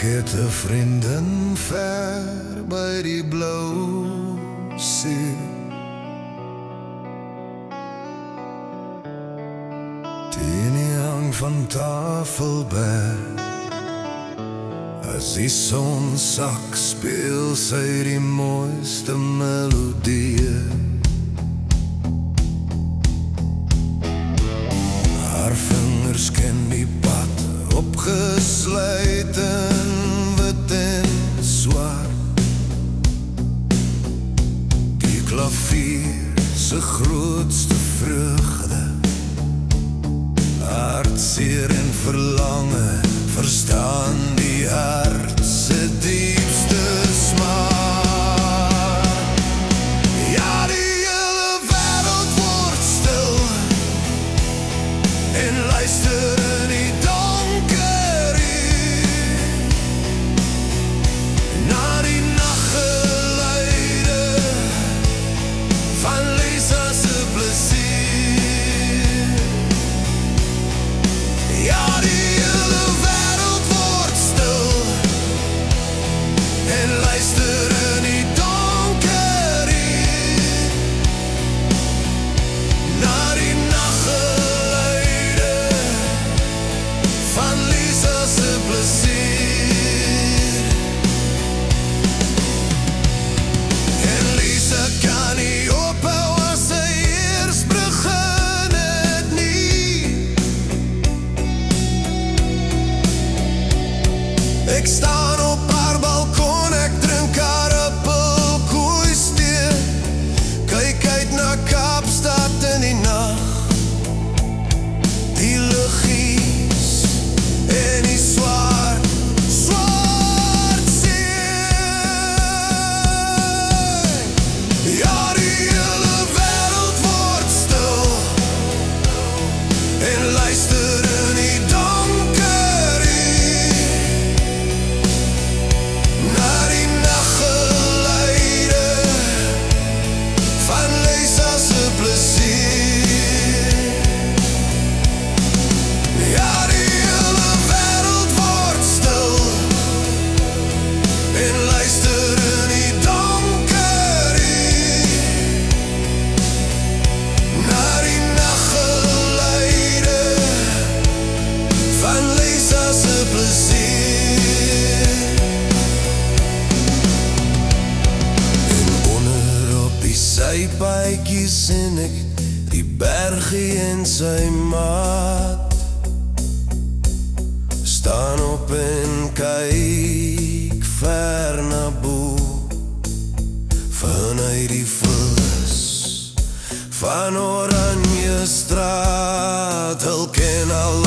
het 'n vriendin ver by die blou see. Teen die hang van Tafelberg, as die son sak, speel sy die mooiste melodieë. Haar vingers ken die pad, opgesluit in wit en swart. Die klavier se grootste vreugde, hartseer en verlange, verstaan die hart se diepste smaak. Ja, die hele wêreld word stil en luister in die donker uur na die naggeluide van Lisa se plesier. Ja, die hele wêreld word stil en luister in die donker uur na die naggeluide van Lisa se plesier. En Lisa kan nie ophou as sy eers begin het nie. Ek staan op haar balkon, ek drink haar appelkoeistee, kyk uit na Kaapstad in die nag, die luggies en die swart, swart see. Ja, die hele wêreld word stil en luister in die donker uur na die naggeluide van Lisa se plesier. Ja, die hele wêreld word stil en luister in die donker uur na die naggeluide van Lisa se plesier. En onder op die sypaadjie sien ek die bergie en sy maat, staan op en kyk ver na bo, vanuit die vullis van Oranje straat, hul ken al